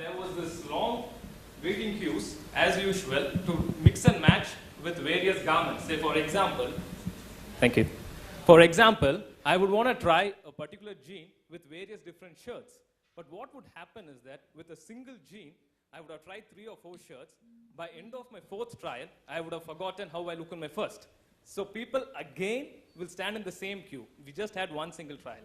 there was this long waiting queues, as usual, to mix and match with various garments. Say, for example, thank you. For example, I would want to try a particular jean with various different shirts. But what would happen is that with a single jean, I would have tried 3 or 4 shirts. By end of my 4th trial, I would have forgotten how I look in my first. So people, again, will stand in the same queue. We just had one single trial.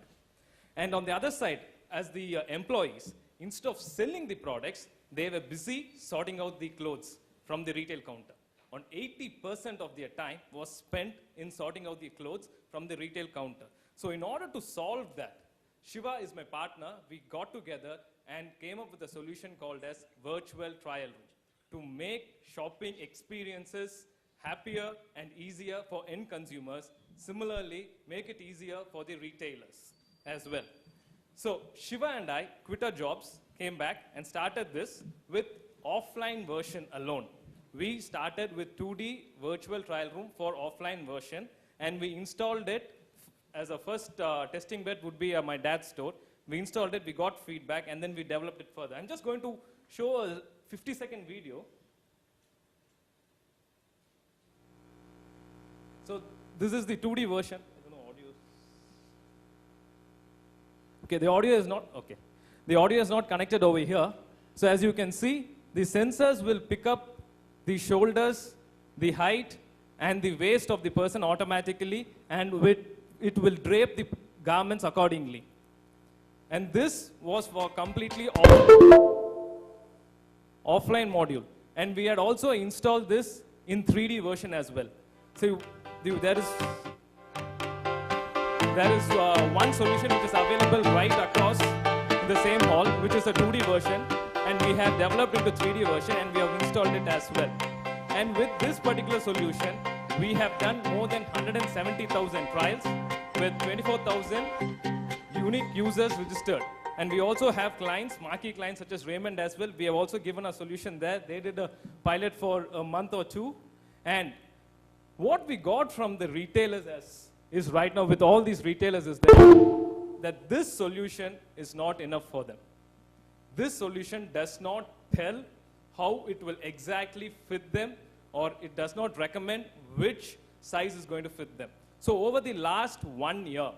And on the other side, as the employees, instead of selling the products, they were busy sorting out the clothes from the retail counter. On 80% of their time was spent in sorting out the clothes from the retail counter. So in order to solve that, Shiva is my partner. We got together and came up with a solution called as virtual trial room to make shopping experiences happier and easier for end consumers. Similarly, make it easier for the retailers as well. So Shiva and I quit our jobs, came back and started this with offline version alone. We started with 2D virtual trial room for offline version, and we installed it as a first testing bed would be my dad's store. We installed it, we got feedback, and then we developed it further. I'm just going to show a 50-second video. So this is the 2D version. I don't know, audio. Okay, the audio is not, okay. The audio is not connected over here. So as you can see, the sensors will pick up the shoulders, the height, and the waist of the person automatically, and it will drape the garments accordingly. And this was for completely offline module. And we had also installed this in 3D version as well. So there is one solution which is available right across the same hall, which is a 2D version. And we have developed into 3D version, and we have installed it as well. And with this particular solution, we have done more than 170,000 trials with 24,000 unique users registered. And we also have clients, marquee clients such as Raymond as well. We have also given a solution there. They did a pilot for a month or 2. And what we got from the retailers is right now with all these retailers is that this solution is not enough for them. This solution does not tell how it will exactly fit them, or it does not recommend which size is going to fit them. So over the last 1 year,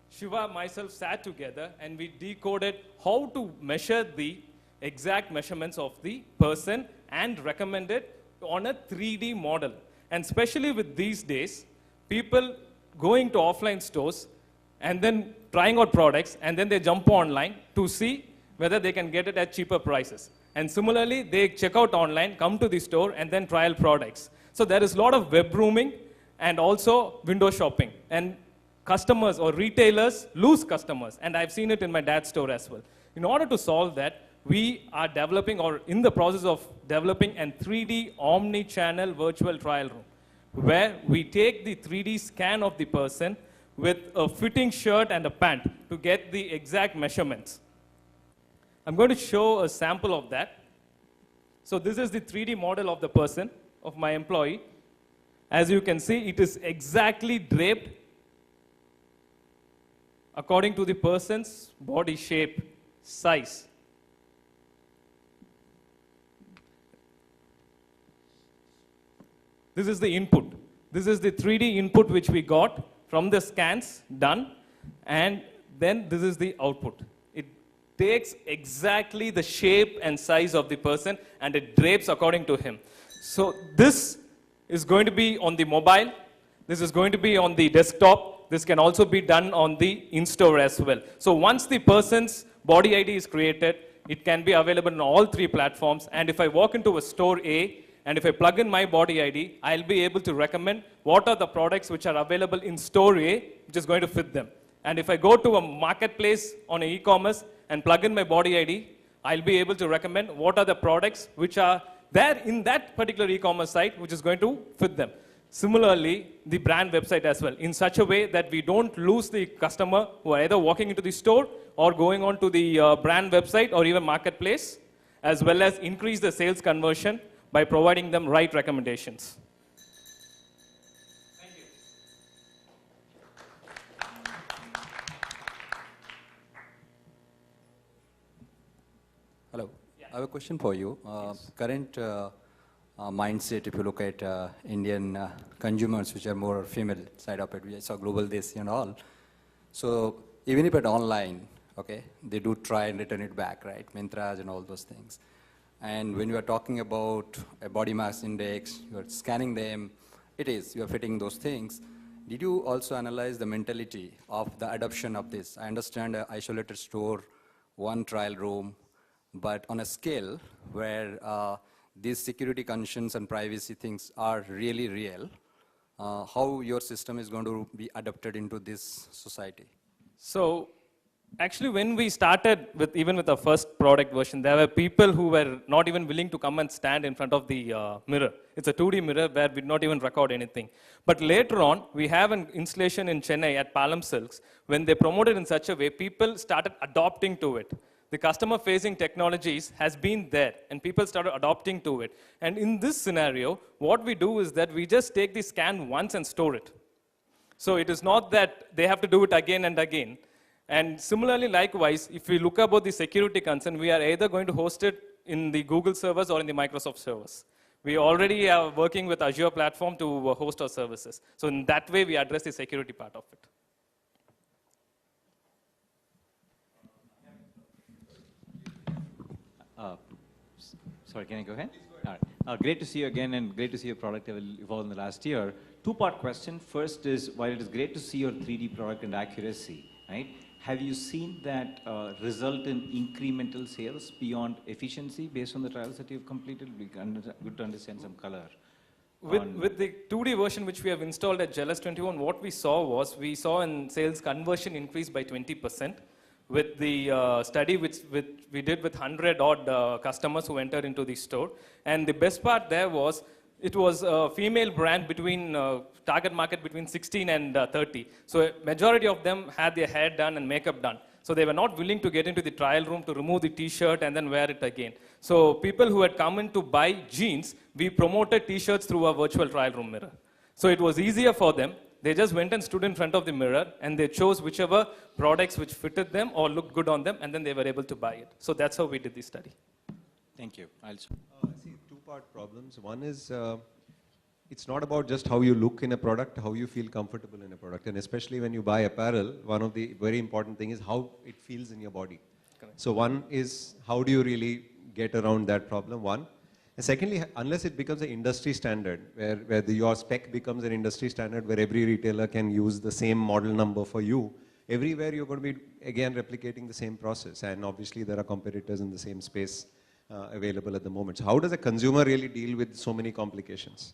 Shiva and myself sat together and we decoded how to measure the exact measurements of the person and recommend it on a 3D model. And especially with these days, people going to offline stores and then trying out products, and then they jump online to see whether they can get it at cheaper prices. And similarly, they check out online, come to the store, and then trial products. So there is a lot of web rooming and also window shopping. And customers or retailers lose customers. And I've seen it in my dad's store as well. In order to solve that, we are developing or in the process of developing a 3D omni-channel virtual trial room, where we take the 3D scan of the person with a fitting shirt and a pant to get the exact measurements. I'm going to show a sample of that. So this is the 3D model of the person, of my employee. As you can see, it is exactly draped according to the person's body shape, size. This is the input. This is the 3D input which we got from the scans done, and then this is the output. It takes exactly the shape and size of the person and it drapes according to him. So this is going to be on the mobile. This is going to be on the desktop. This can also be done on the in-store as well. So once the person's body ID is created, it can be available on all 3 platforms. And if I walk into a store A, and if I plug in my body ID, I'll be able to recommend what are the products which are available in store A, which is going to fit them. And if I go to a marketplace on an e-commerce and plug in my body ID, I'll be able to recommend what are the products which are there in that particular e-commerce site, which is going to fit them. Similarly, the brand website as well, in such a way that we don't lose the customer who are either walking into the store or going on to the brand website or even marketplace, as well as increase the sales conversion by providing them right recommendations. Thank you. Hello. Yeah. I have a question for you. Current mindset, if you look at Indian consumers, which are more female side of it, we saw global this and all. So even if at online, okay, they do try and return it back, right? Mintras and all those things. And when you are talking about a body mass index, you are scanning them, you are fitting those things. Did you also analyze the mentality of the adoption of this? I understand an isolated store, one trial room, but on a scale where these security concerns and privacy things are really real, how your system is going to be adapted into this society? So actually, when we started even with the first product version, there were people who were not even willing to come and stand in front of the mirror. It's a 2D mirror where we did not even record anything. But later on, we have an installation in Chennai at Palam Silks. When they promoted in such a way, people started adopting to it. The customer-facing technologies has been there, and people started adopting to it. And in this scenario, what we do is that we just take the scan once and store it. So it is not that they have to do it again and again. And similarly, likewise, if we look about the security concern, we are either going to host it in the Google servers or in the Microsoft servers. We already are working with Azure platform to host our services. So in that way, we address the security part of it. Sorry, can I go ahead? All right. Great to see you again, and great to see your product evolve in the last year. Two-part question. First is, while it is great to see your 3D product and accuracy, right? Have you seen that result in incremental sales beyond efficiency based on the trials that you've completed? Good to understand some color. With the 2D version which we have installed at Jealous 21, what we saw in sales conversion increase by 20%. With the study which we did with 100 odd customers who entered into the store. And the best part there was, it was a female brand between, target market between 16 and 30. So a majority of them had their hair done and makeup done. So they were not willing to get into the trial room to remove the t-shirt and then wear it again. So people who had come in to buy jeans, we promoted t-shirts through a virtual trial room mirror. So it was easier for them. They just went and stood in front of the mirror and they chose whichever products which fitted them or looked good on them, and then they were able to buy it. So that's how we did the study. Thank you. I see two-part problems. One is it's not about just how you look in a product, how you feel comfortable in a product. And especially when you buy apparel, one of the very important things is how it feels in your body. Correct. So one is, how do you really get around that problem, one. And secondly, unless it becomes an industry standard, where your spec becomes an industry standard, where every retailer can use the same model number for you, everywhere you're going to be, again, replicating the same process. And obviously, there are competitors in the same space available at the moment. So how does a consumer really deal with so many complications?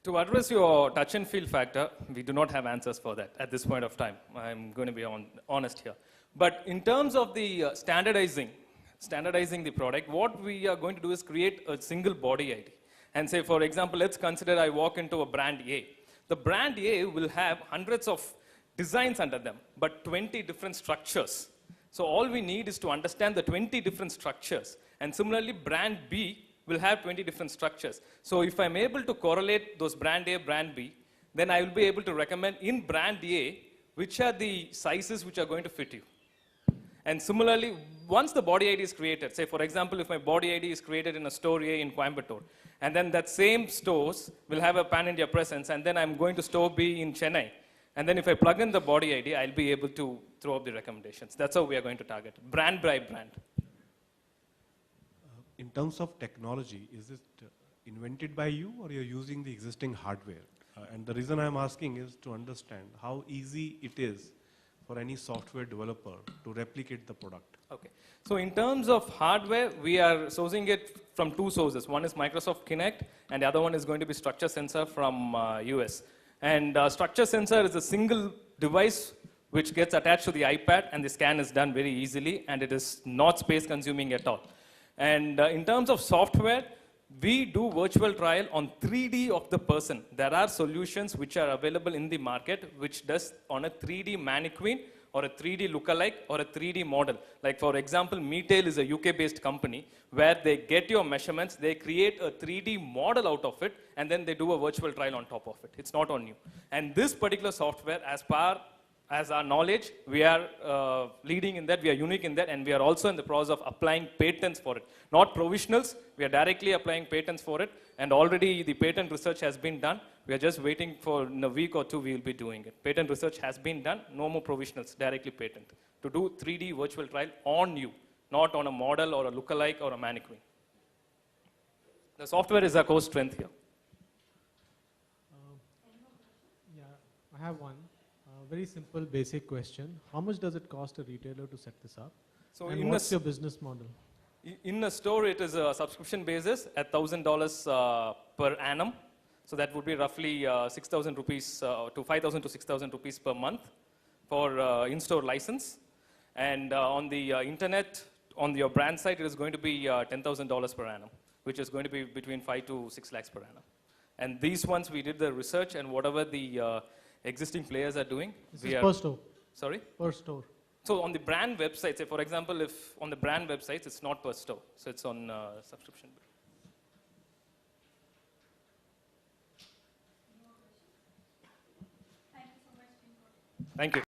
To address your touch and feel factor, we do not have answers for that at this point of time. I'm going to be honest here. But in terms of the standardizing the product, what we are going to do is create a single body ID. And say, for example, let's consider I walk into a brand A. The brand A will have hundreds of designs under them, but 20 different structures. So all we need is to understand the 20 different structures. And similarly, brand B will have 20 different structures. So if I'm able to correlate those brand A, brand B, then I will be able to recommend in brand A, which are the sizes which are going to fit you. And similarly, once the body ID is created, say for example, if my body ID is created in a store A in Coimbatore, and then that same stores will have a pan-India presence, and then I'm going to store B in Chennai, and then if I plug in the body ID, I'll be able to throw up the recommendations. That's how we are going to target, brand by brand. In terms of technology, is it invented by you or you're using the existing hardware? And the reason I'm asking is to understand how easy it is for any software developer to replicate the product. Okay. So in terms of hardware, we are sourcing it from two sources. One is Microsoft Kinect, and the other one is going to be structure sensor from US. And structure sensor is a single device which gets attached to the iPad, and the scan is done very easily, and it is not space consuming at all. And in terms of software, we do virtual trial on 3D of the person. There are solutions which are available in the market which does on a 3D mannequin or a 3D lookalike or a 3D model. Like for example, Meetail is a UK-based company where they get your measurements, they create a 3D model out of it, and then they do a virtual trial on top of it. It's not on you. And this particular software, as per as our knowledge, we are leading in that, we are unique in that, and we are also in the process of applying patents for it. Not provisionals, we are directly applying patents for it, and already the patent research has been done. We are just waiting for in a week or two we will be doing it. Patent research has been done, no more provisionals, directly patent. To do 3D virtual trial on you, not on a model or a lookalike or a mannequin. The software is our core strength here. Yeah, I have one. Very simple, basic question. How much does it cost a retailer to set this up? So And what's your business model? In a store, it is a subscription basis at $1,000 per annum. So that would be roughly 6,000 rupees to 5,000 to 6,000 rupees per month for in-store license. And on the internet, on your brand site, it is going to be $10,000 per annum, which is going to be between 5 to 6 lakhs per annum. And these ones, we did the research, and whatever the existing players are doing. This is per store? Sorry? Per store. So on the brand website, say for example, if on the brand websites, it's not per store. So it's on subscription. Thank you.